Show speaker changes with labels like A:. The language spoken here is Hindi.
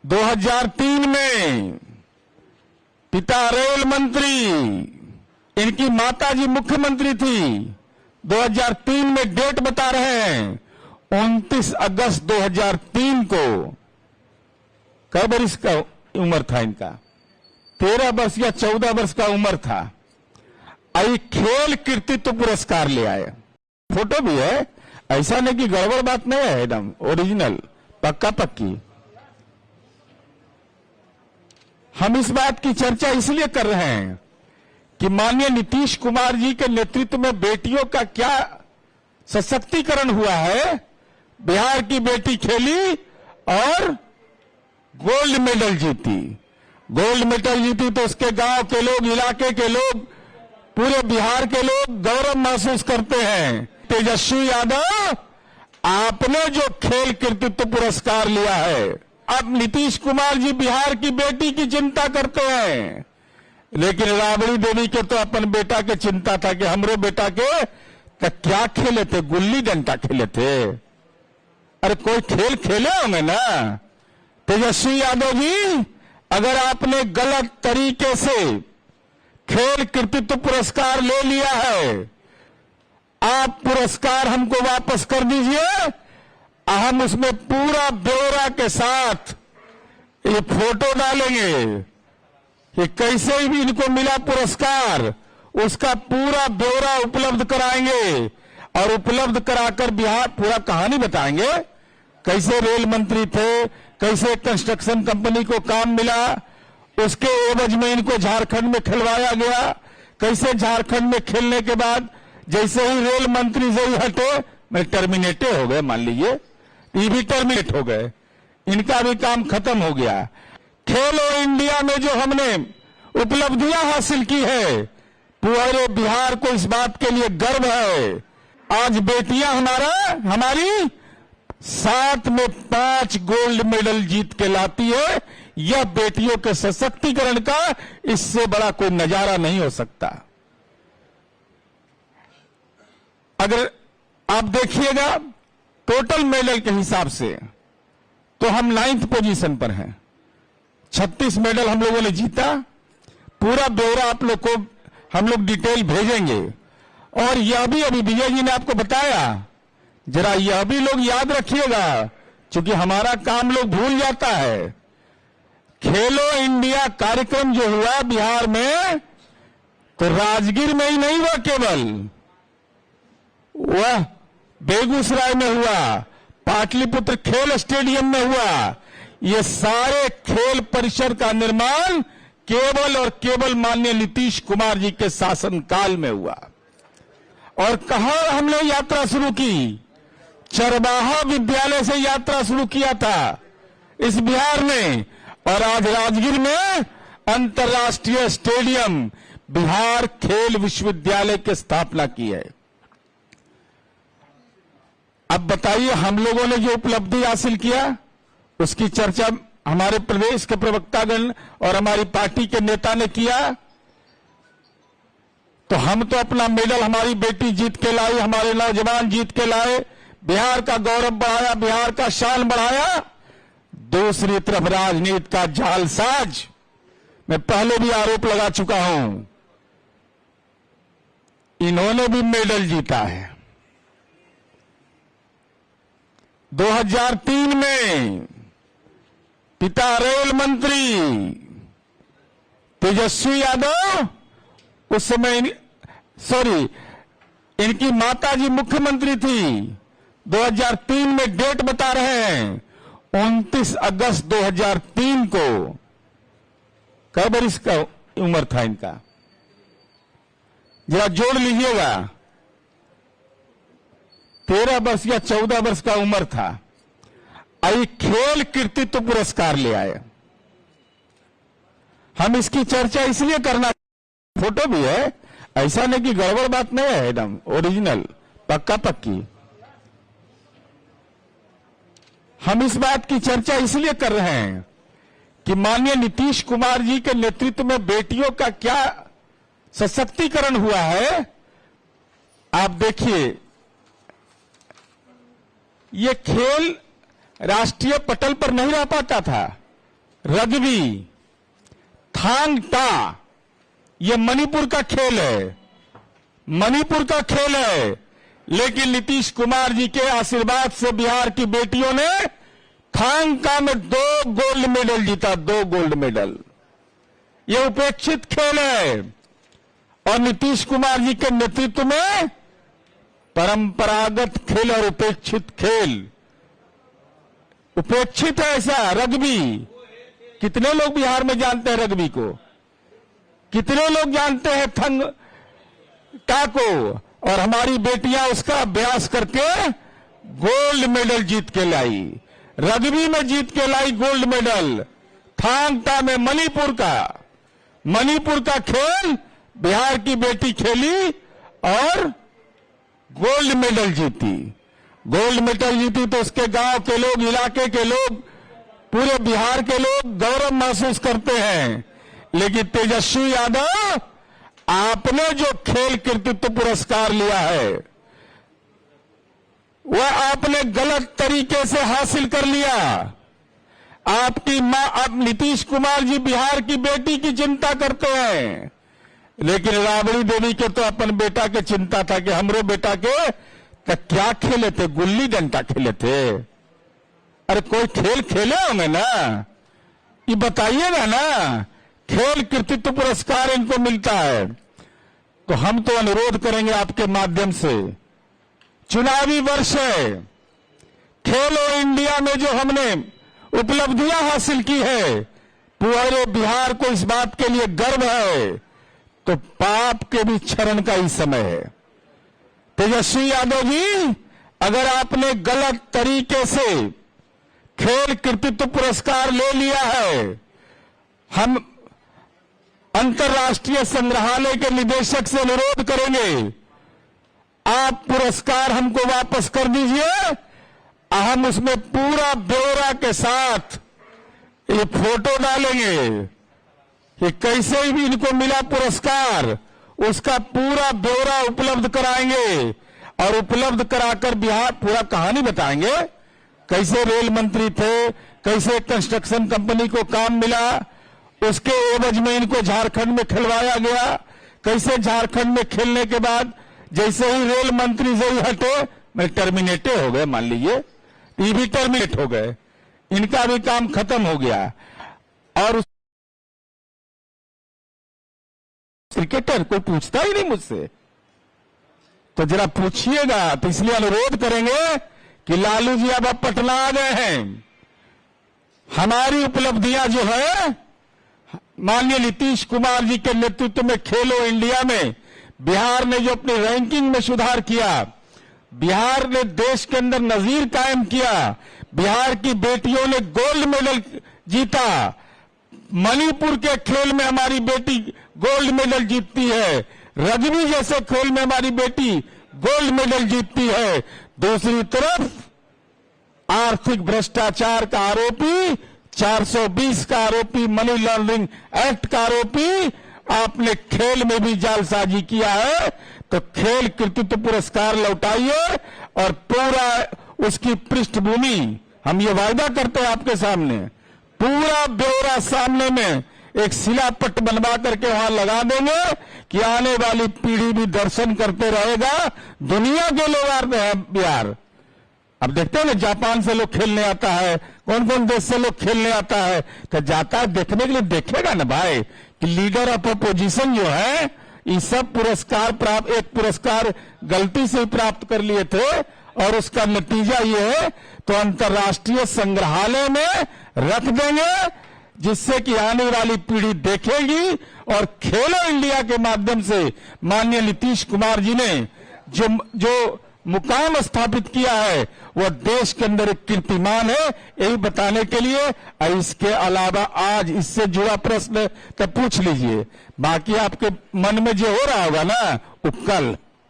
A: 2003 में पिता रेल मंत्री, इनकी माताजी मुख्यमंत्री थी। 2003 में डेट बता रहे हैं 29 अगस्त 2003 को। कब वर्ष का उम्र था इनका? 13 वर्ष या 14 वर्ष का उम्र था। आई खेल कृतित्व पुरस्कार ले आए। फोटो भी है, ऐसा नहीं कि गड़बड़ बात नहीं है, एकदम ओरिजिनल, पक्का पक्की। हम इस बात की चर्चा इसलिए कर रहे हैं कि माननीय नीतीश कुमार जी के नेतृत्व में बेटियों का क्या सशक्तिकरण हुआ है। बिहार की बेटी खेली और गोल्ड मेडल जीती। गोल्ड मेडल जीती तो उसके गांव के लोग, इलाके के लोग, पूरे बिहार के लोग गौरव महसूस करते हैं। तेजस्वी यादव, आपने जो खेल कृतित्व पुरस्कार लिया है, अब नीतीश कुमार जी बिहार की बेटी की चिंता करते हैं, लेकिन राबड़ी देवी के तो अपन बेटा के चिंता था कि हमरे बेटा के तो क्या खेले थे, गुल्ली डंडा खेले थे। अरे कोई खेल खेले होंगे ना। तेजस्वी यादव जी, अगर आपने गलत तरीके से खेल कृतित्व पुरस्कार ले लिया है, आप पुरस्कार हमको वापस कर दीजिए। हम उसमें पूरा ब्यौरा के साथ ये फोटो डालेंगे कि कैसे भी इनको मिला पुरस्कार, उसका पूरा ब्यौरा उपलब्ध कराएंगे और उपलब्ध कराकर बिहार पूरा कहानी बताएंगे। कैसे रेल मंत्री थे, कैसे कंस्ट्रक्शन कंपनी को काम मिला, उसके एवज में इनको झारखंड में खिलवाया गया, कैसे झारखंड में खेलने के बाद जैसे ही रेल मंत्री से ही हटे, मैं टर्मिनेटे हो गए, मान लीजिए ये भी टर्मिनेट हो गए, इनका भी काम खत्म हो गया। खेलो इंडिया में जो हमने उपलब्धियां हासिल की है, पूरे बिहार को इस बात के लिए गर्व है। आज बेटियां हमारी 7 में 5 गोल्ड मेडल जीत के लाती है। यह बेटियों के सशक्तिकरण का इससे बड़ा कोई नजारा नहीं हो सकता। अगर आप देखिएगा टोटल मेडल के हिसाब से तो हम 9th पोजीशन पर हैं। 36 मेडल हम लोगों ने जीता। पूरा ब्यौरा आप लोग को हम लोग डिटेल भेजेंगे। और यह भी अभी विजय जी ने आपको बताया, जरा यह भी लोग याद रखिएगा, क्योंकि हमारा काम लोग भूल जाता है। खेलो इंडिया कार्यक्रम जो हुआ बिहार में, तो राजगीर में ही नहीं हुआ, केवल वह बेगूसराय में हुआ, पाटलिपुत्र खेल स्टेडियम में हुआ। ये सारे खेल परिसर का निर्माण केवल और केवल माननीय नीतीश कुमार जी के शासनकाल में हुआ। और कहां हमने यात्रा शुरू की? चरवाहा विद्यालय से यात्रा शुरू किया था इस बिहार ने, और आज राजगीर में अंतर्राष्ट्रीय स्टेडियम बिहार खेल विश्वविद्यालय की स्थापना की है। अब बताइए, हम लोगों ने जो उपलब्धि हासिल किया उसकी चर्चा हमारे प्रदेश के प्रवक्तागण और हमारी पार्टी के नेता ने किया। तो हम तो अपना मेडल हमारी बेटी जीत के लाई, हमारे नौजवान जीत के लाए, बिहार का गौरव बढ़ाया, बिहार का शान बढ़ाया। दूसरी तरफ राजनीति का जालसाज, मैं पहले भी आरोप लगा चुका हूं, इन्होंने भी मेडल जीता है। 2003 में पिता रेल मंत्री तेजस्वी यादव, उस समय इनकी माताजी मुख्यमंत्री थी। 2003 में डेट बता रहे हैं 29 अगस्त 2003 को। कब वर्ष का उम्र था इनका? जरा जोड़ लीजिएगा, 13 वर्ष या 14 वर्ष का उम्र था। आई खेल कृतित्व पुरस्कार ले आए। हम इसकी चर्चा इसलिए करना, फोटो भी है, ऐसा नहीं कि गड़बड़ बात नहीं है, एकदम ओरिजिनल, पक्का पक्की। हम इस बात की चर्चा इसलिए कर रहे हैं कि माननीय नीतीश कुमार जी के नेतृत्व में बेटियों का क्या सशक्तिकरण हुआ है। आप देखिए, ये खेल राष्ट्रीय पटल पर नहीं रह पाता था, रग्बी, थांग टा, ये मणिपुर का खेल है, मणिपुर का खेल है। लेकिन नीतीश कुमार जी के आशीर्वाद से बिहार की बेटियों ने थांग टा में 2 गोल्ड मेडल जीता, 2 गोल्ड मेडल। ये उपेक्षित खेल है और नीतीश कुमार जी के नेतृत्व में परंपरागत खेल और उपेक्षित खेल, उपेक्षित है ऐसा रग्बी। कितने लोग बिहार में जानते हैं रग्बी को? कितने लोग जानते हैं थंग टा को? और हमारी बेटियां उसका अभ्यास करके गोल्ड मेडल जीत के लाई, रग्बी में जीत के लाई गोल्ड मेडल। थांग टा में मणिपुर का खेल बिहार की बेटी खेली और गोल्ड मेडल जीती। गोल्ड मेडल जीती तो उसके गांव के लोग, इलाके के लोग, पूरे बिहार के लोग गौरव महसूस करते हैं। लेकिन तेजस्वी यादव, आपने जो खेल कृतित्व पुरस्कार लिया है वह आपने गलत तरीके से हासिल कर लिया। आपकी मां, आप नीतीश कुमार जी बिहार की बेटी की चिंता करते हैं, लेकिन राबड़ी देवी के तो अपन बेटा के चिंता था कि हमरो बेटा के तो क्या खेले थे, गुल्ली डंडा खेले थे। अरे कोई खेल खेले होंगे ना, ये बताइएगा ना। खेल कृतित्व पुरस्कार इनको मिलता है। तो हम तो अनुरोध करेंगे आपके माध्यम से, चुनावी वर्ष है, खेलो इंडिया में जो हमने उपलब्धियां हासिल की है, पूरे बिहार को इस बात के लिए गर्व है। तो पाप के भी क्षरण का ही समय है। तेजस्वी यादव जी, अगर आपने गलत तरीके से खेल कृतित्व पुरस्कार ले लिया है, हम अंतर्राष्ट्रीय संग्रहालय के निदेशक से अनुरोध करेंगे, आप पुरस्कार हमको वापस कर दीजिए। हम उसमें पूरा ब्यौरा के साथ ये फोटो डालेंगे कि कैसे भी इनको मिला पुरस्कार, उसका पूरा ब्यौरा उपलब्ध कराएंगे और उपलब्ध कराकर बिहार पूरा कहानी बताएंगे। कैसे रेल मंत्री थे, कैसे कंस्ट्रक्शन कंपनी को काम मिला, उसके एवज में इनको झारखंड में खिलवाया गया, कैसे झारखंड में खेलने के बाद जैसे ही रेल मंत्री जरूर हटे, मैं टर्मिनेटे हो गए, मान लीजिए ये भी टर्मिनेट हो गए, इनका भी काम खत्म हो गया। और क्रिकेटर कोई पूछता ही नहीं मुझसे, तो जरा पूछिएगा। तो इसलिए अनुरोध करेंगे कि लालू जी अब पटना आ गए हैं। हमारी उपलब्धियां जो है, माननीय नीतीश कुमार जी के नेतृत्व में खेलो इंडिया में बिहार ने जो अपनी रैंकिंग में सुधार किया, बिहार ने देश के अंदर नजीर कायम किया, बिहार की बेटियों ने गोल्ड मेडल जीता। मणिपुर के खेल में हमारी बेटी गोल्ड मेडल जीतती है, रग्बी जैसे खेल में हमारी बेटी गोल्ड मेडल जीतती है। दूसरी तरफ आर्थिक भ्रष्टाचार का आरोपी, 420 का आरोपी, मनी लॉन्ड्रिंग एक्ट का आरोपी आपने खेल में भी जालसाजी किया है। तो खेल कृतित्व पुरस्कार लौटाइए और पूरा उसकी पृष्ठभूमि, हम ये वायदा करते हैं आपके सामने, पूरा ब्यौरा सामने में एक शिलापट बनवा करके वहां लगा देंगे कि आने वाली पीढ़ी भी दर्शन करते रहेगा। दुनिया के लोग आते हैं बिहार। अब देखते हैं ना, जापान से लोग खेलने आता है, कौन कौन देश से लोग खेलने आता है, तो जाता है देखने के लिए, देखेगा ना भाई कि लीडर ऑफ अपोजिशन जो है, ये सब पुरस्कार प्राप्त, एक पुरस्कार गलती से प्राप्त कर लिए थे और उसका नतीजा ये है। तो अंतर्राष्ट्रीय संग्रहालय में रख देंगे, जिससे कि आने वाली पीढ़ी देखेगी। और खेलो इंडिया के माध्यम से माननीय नीतीश कुमार जी ने जो मुकाम स्थापित किया है, वह देश के अंदर एक कीर्तिमान है, यही बताने के लिए। इसके अलावा आज इससे जुड़ा प्रश्न तो पूछ लीजिए, बाकी आपके मन में जो हो रहा होगा ना, वो कल